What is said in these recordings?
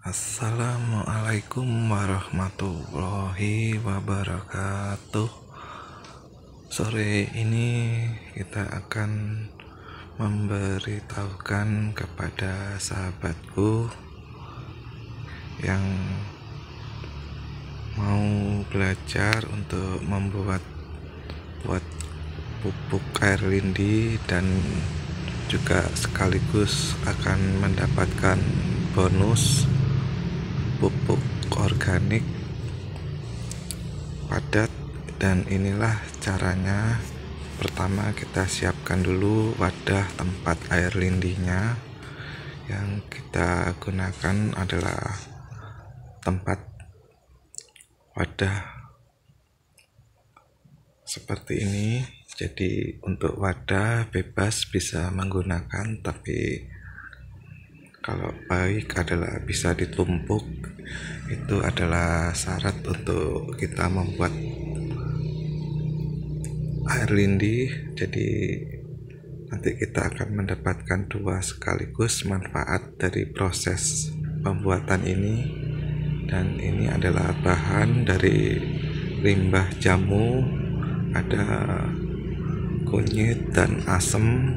Assalamualaikum warahmatullahi wabarakatuh. Sore ini kita akan memberitahukan kepada sahabatku yang mau belajar untuk membuat pupuk air lindi dan juga sekaligus akan mendapatkan bonus pupuk organik padat. Dan inilah caranya. Pertama, kita siapkan dulu wadah tempat air lindinya. Yang kita gunakan adalah tempat wadah seperti ini. Jadi untuk wadah bebas bisa menggunakan, tapi kalau baik adalah bisa ditumpuk. Itu adalah syarat untuk kita membuat air lindi. Jadi nanti kita akan mendapatkan dua sekaligus manfaat dari proses pembuatan ini. Dan ini adalah bahan dari limbah jamu, ada kunyit dan asem,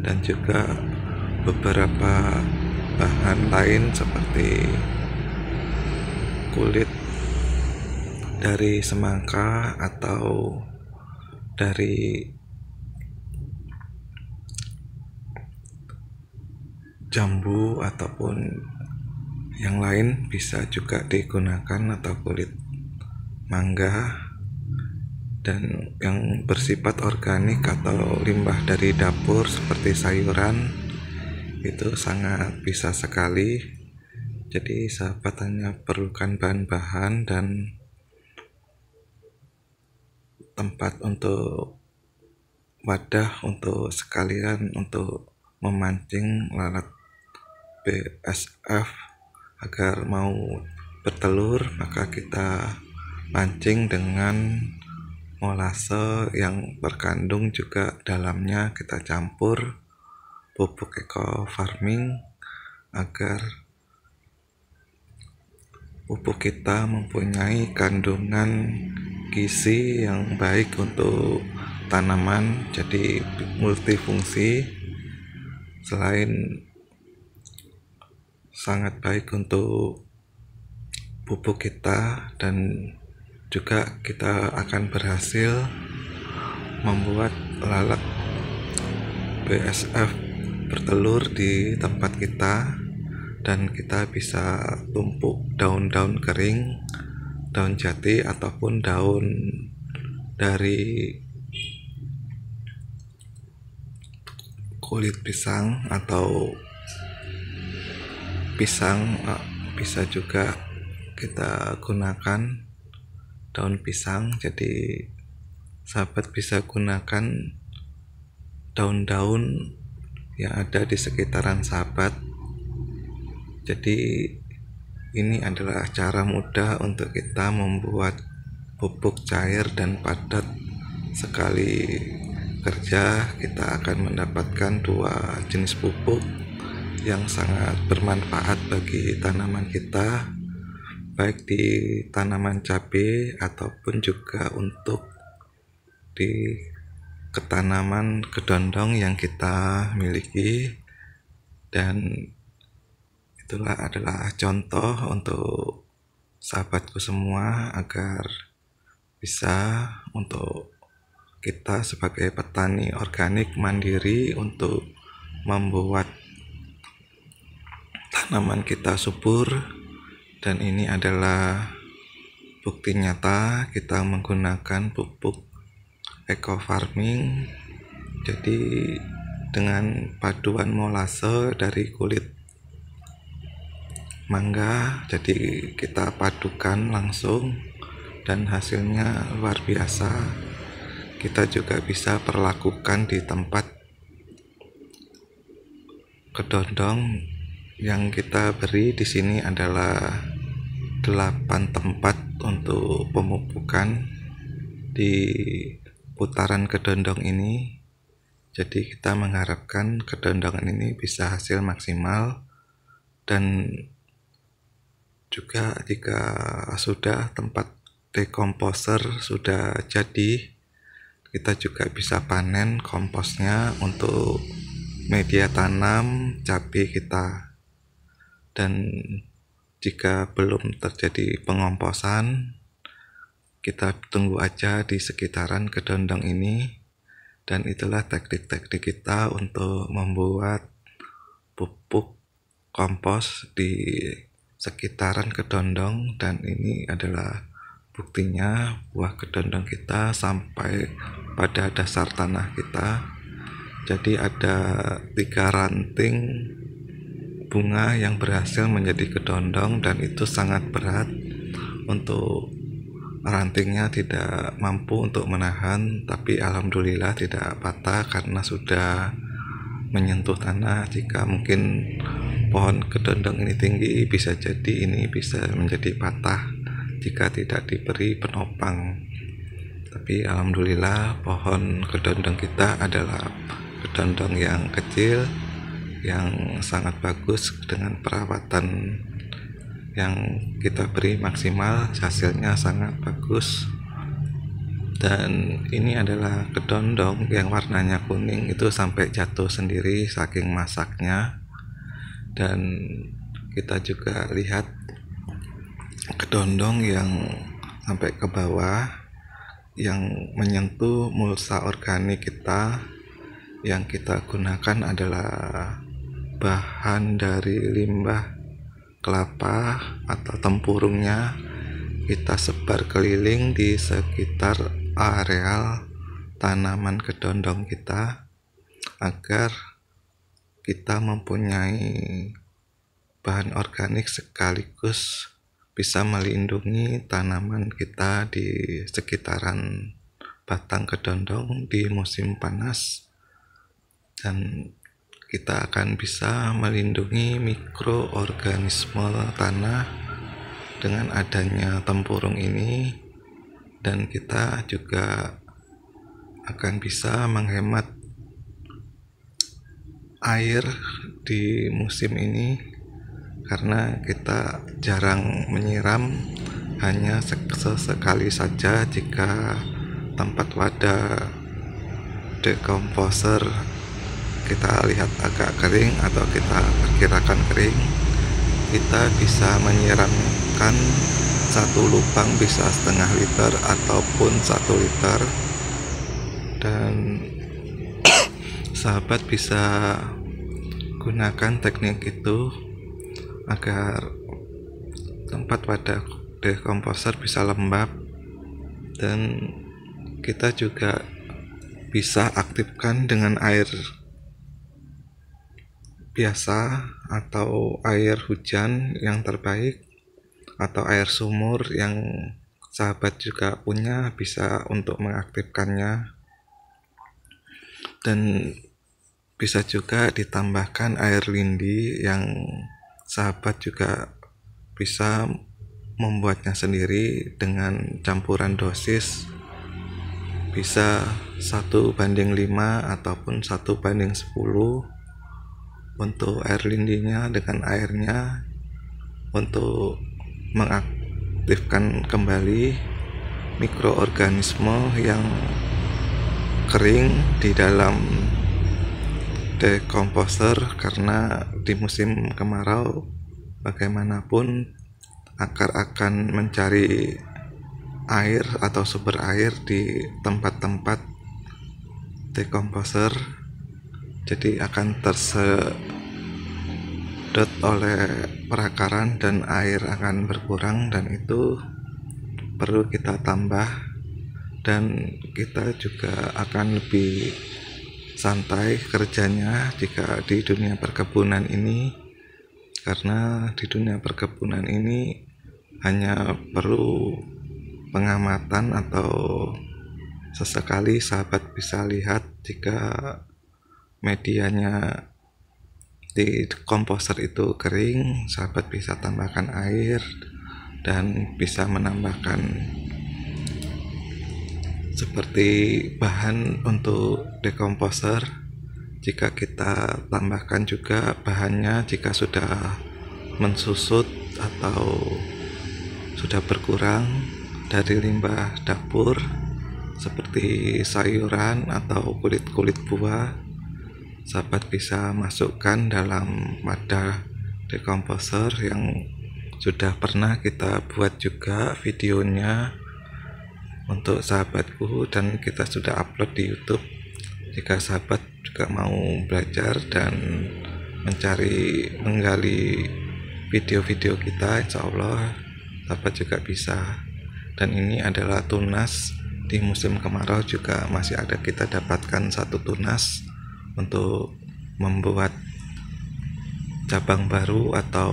dan juga beberapa bahan lain seperti kulit dari semangka atau dari jambu ataupun yang lain bisa juga digunakan, atau kulit mangga. Dan yang bersifat organik atau limbah dari dapur seperti sayuran itu sangat bisa sekali. Jadi sahabat hanya perlukan bahan-bahan dan tempat untuk wadah untuk sekalian untuk memancing lalat BSF agar mau bertelur. Maka kita pancing dengan molase yang berkandung juga dalamnya kita campur pupuk eco farming agar pupuk kita mempunyai kandungan gizi yang baik untuk tanaman, jadi multifungsi. Selain sangat baik untuk pupuk kita, dan juga kita akan berhasil membuat lalat BSF bertelur di tempat kita. Dan kita bisa tumpuk daun-daun kering, daun jati ataupun daun dari kulit pisang atau pisang. Bisa juga kita gunakan daun pisang. Jadi sahabat bisa gunakan daun-daun yang ada di sekitaran sahabat. Jadi ini adalah cara mudah untuk kita membuat pupuk cair dan padat. Sekali kerja kita akan mendapatkan dua jenis pupuk yang sangat bermanfaat bagi tanaman kita, baik di tanaman cabai ataupun juga untuk di ketanaman kedondong yang kita miliki. Dan itulah adalah contoh untuk sahabatku semua agar bisa untuk kita sebagai petani organik mandiri untuk membuat tanaman kita subur. Dan ini adalah bukti nyata kita menggunakan pupuk eco farming. Jadi dengan paduan molase dari kulit mangga, jadi kita padukan langsung dan hasilnya luar biasa. Kita juga bisa perlakukan di tempat kedondong yang kita beri di sini adalah 8 tempat untuk pemupukan di putaran kedondong ini. Jadi kita mengharapkan kedondongan ini bisa hasil maksimal. Dan Juga jika sudah tempat dekomposer sudah jadi, kita juga bisa panen komposnya untuk media tanam cabai kita. Dan jika belum terjadi pengomposan, kita tunggu aja di sekitaran kedondong ini. Dan itulah teknik-teknik kita untuk membuat pupuk kompos di sekitaran kedondong. Dan ini adalah buktinya buah kedondong kita sampai pada dasar tanah kita. Jadi ada 3 ranting bunga yang berhasil menjadi kedondong, dan itu sangat berat. Untuk rantingnya tidak mampu untuk menahan, tapi alhamdulillah tidak patah karena sudah menyentuh tanah. Jika mungkin pohon kedondong ini tinggi, bisa jadi ini bisa menjadi patah jika tidak diberi penopang. Tapi alhamdulillah pohon kedondong kita adalah kedondong yang kecil, yang sangat bagus. Dengan perawatan yang kita beri maksimal, hasilnya sangat bagus. Dan ini adalah kedondong yang warnanya kuning, itu sampai jatuh sendiri saking masaknya. Dan kita juga lihat kedondong yang sampai ke bawah, yang menyentuh mulsa organik kita. Yang kita gunakan adalah bahan dari limbah kelapa atau tempurungnya. Kita sebar keliling di sekitar areal tanaman kedondong kita agar kita mempunyai bahan organik sekaligus bisa melindungi tanaman kita di sekitaran batang kedondong di musim panas. Dan kita akan bisa melindungi mikroorganisme tanah dengan adanya tempurung ini. Dan kita juga akan bisa menghemat air di musim ini, karena kita jarang menyiram, hanya sesekali saja jika tempat wadah dekomposer kita lihat agak kering atau kita perkirakan kering, kita bisa menyiramkan 1 lubang, bisa setengah liter ataupun 1 liter. Dan sahabat bisa gunakan teknik itu agar tempat wadah dekomposer bisa lembab. Dan kita juga bisa aktifkan dengan air biasa atau air hujan yang terbaik, atau air sumur yang sahabat juga punya, bisa untuk mengaktifkannya. Dan bisa juga ditambahkan air lindi yang sahabat juga bisa membuatnya sendiri dengan campuran dosis, bisa 1:5 ataupun 1:10 untuk air lindinya dengan airnya, untuk mengaktifkan kembali mikroorganisme yang kering di dalam dekomposer. Karena di musim kemarau bagaimanapun akar akan mencari air atau sumber air di tempat-tempat dekomposer, jadi akan tersedot oleh perakaran dan air akan berkurang, dan itu perlu kita tambah. Dan kita juga akan lebih santai kerjanya jika di dunia perkebunan ini, karena di dunia perkebunan ini hanya perlu pengamatan, atau sesekali sahabat bisa lihat jika medianya di komposer itu kering, sahabat bisa tambahkan air dan bisa menambahkan seperti bahan untuk dekomposer. Jika kita tambahkan juga bahannya jika sudah mensusut, atau sudah berkurang dari limbah dapur seperti sayuran atau kulit-kulit buah, sahabat bisa masukkan dalam wadah dekomposer yang sudah pernah kita buat juga videonya untuk sahabatku, dan kita sudah upload di YouTube. Jika sahabat juga mau belajar dan menggali video-video kita, insya Allah sahabat juga bisa. Dan ini adalah tunas di musim kemarau, juga masih ada kita dapatkan satu tunas untuk membuat cabang baru atau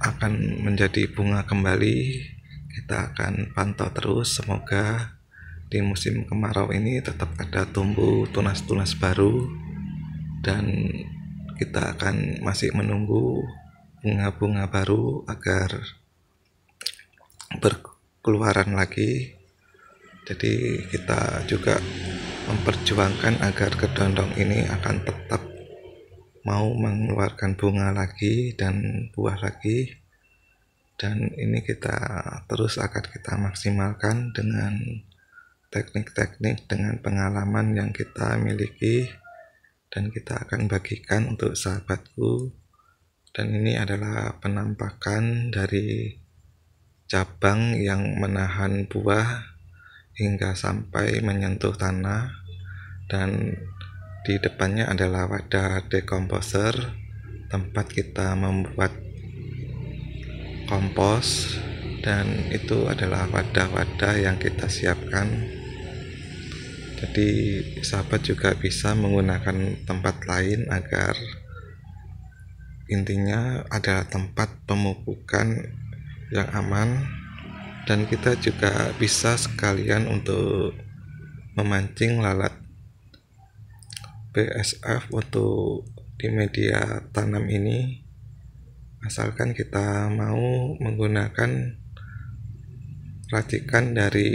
akan menjadi bunga kembali. Kita akan pantau terus, semoga di musim kemarau ini tetap ada tumbuh tunas-tunas baru, dan kita akan masih menunggu bunga-bunga baru agar berkeluaran lagi. Jadi kita juga memperjuangkan agar kedondong ini akan tetap mau mengeluarkan bunga lagi dan buah lagi, dan ini kita terus akan kita maksimalkan dengan teknik-teknik, dengan pengalaman yang kita miliki, dan kita akan bagikan untuk sahabatku. Dan ini adalah penampakan dari cabang yang menahan buah hingga sampai menyentuh tanah, dan di depannya adalah wadah dekomposer, tempat kita membuat kompos, dan itu adalah wadah-wadah yang kita siapkan. Jadi sahabat juga bisa menggunakan tempat lain, agar intinya adalah tempat pemupukan yang aman. Dan kita juga bisa sekalian untuk memancing lalat BSF untuk di media tanam ini, asalkan kita mau menggunakan racikan dari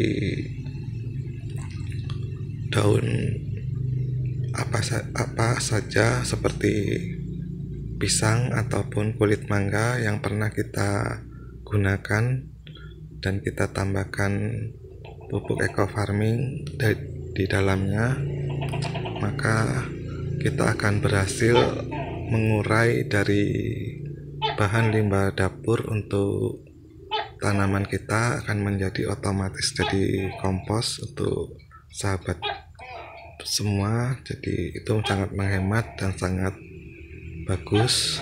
daun apa saja seperti pisang ataupun kulit mangga yang pernah kita gunakan, dan kita tambahkan pupuk eco farming di dalamnya, maka kita akan berhasil mengurai dari bahan limbah dapur untuk tanaman kita, akan menjadi otomatis jadi kompos untuk sahabat semua. Jadi itu sangat menghemat dan sangat bagus.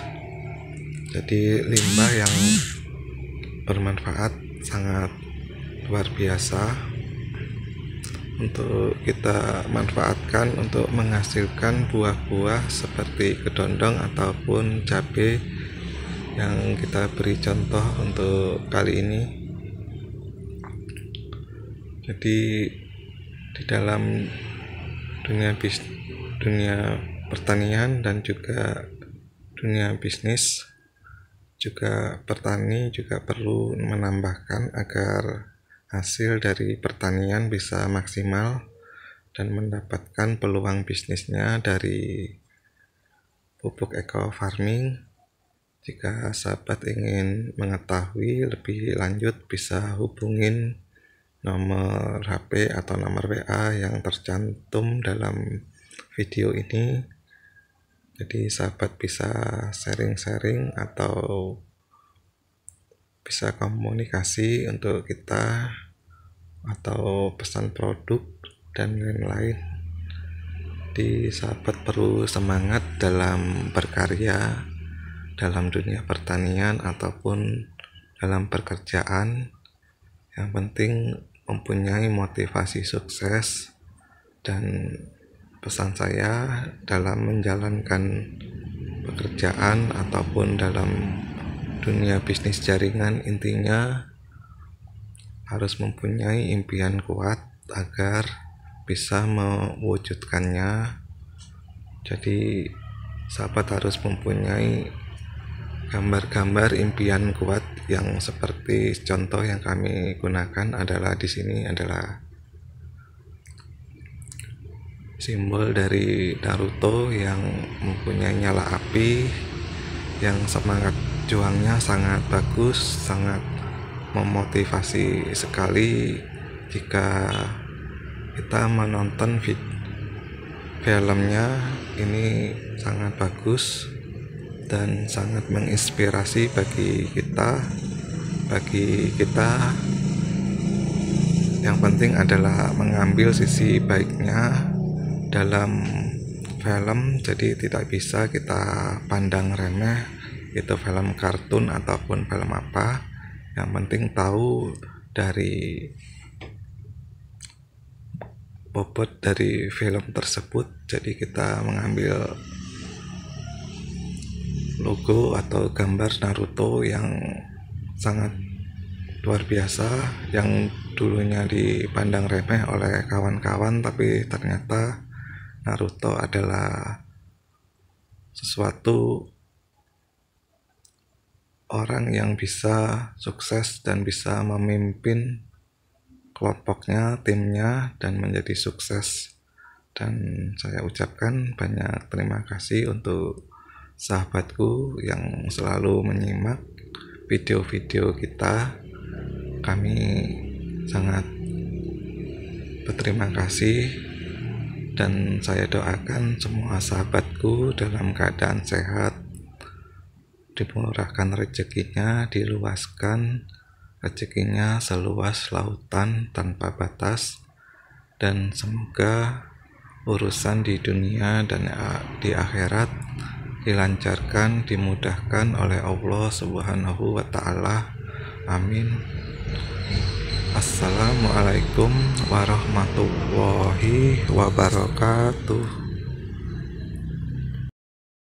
Jadi limbah yang bermanfaat sangat luar biasa untuk kita manfaatkan untuk menghasilkan buah-buah seperti kedondong ataupun cabai yang kita beri contoh untuk kali ini. Jadi di dalam dunia pertanian dan juga dunia bisnis, juga petani juga perlu menambahkan agar hasil dari pertanian bisa maksimal dan mendapatkan peluang bisnisnya dari pupuk eco farming. Jika sahabat ingin mengetahui lebih lanjut, bisa hubungin nomor HP atau nomor WA yang tercantum dalam video ini. Jadi sahabat bisa sharing-sharing atau bisa komunikasi untuk kita, atau pesan produk dan lain-lain. Di sahabat perlu semangat dalam berkarya dalam dunia pertanian ataupun dalam pekerjaan. Yang penting mempunyai motivasi sukses, dan pesan saya dalam menjalankan pekerjaan ataupun dalam dunia bisnis jaringan, intinya harus mempunyai impian kuat agar bisa mewujudkannya. Jadi sahabat harus mempunyai gambar-gambar impian kuat, yang seperti contoh yang kami gunakan adalah di sini adalah simbol dari Naruto yang mempunyai nyala api yang semangat juangnya sangat bagus, sangat memotivasi sekali jika kita menonton filmnya. Ini sangat bagus dan sangat menginspirasi bagi kita. Yang penting adalah mengambil sisi baiknya dalam film, jadi tidak bisa kita pandang remeh itu film kartun ataupun film apa. Yang penting tahu dari bobot dari film tersebut, jadi kita mengambil logo atau gambar Naruto yang sangat luar biasa, yang dulunya dipandang remeh oleh kawan-kawan, tapi ternyata Naruto adalah sesuatu orang yang bisa sukses dan bisa memimpin kelompoknya, timnya, dan menjadi sukses. Dan saya ucapkan banyak terima kasih untuk sahabatku yang selalu menyimak video-video kita. Kami sangat berterima kasih dan saya doakan semua sahabatku dalam keadaan sehat, dimurahkan rezekinya, diluaskan rezekinya seluas lautan tanpa batas, dan semoga urusan di dunia dan di akhirat dilancarkan, dimudahkan oleh Allah Subhanahu wa Ta'ala. Amin. Assalamualaikum warahmatullahi wabarakatuh.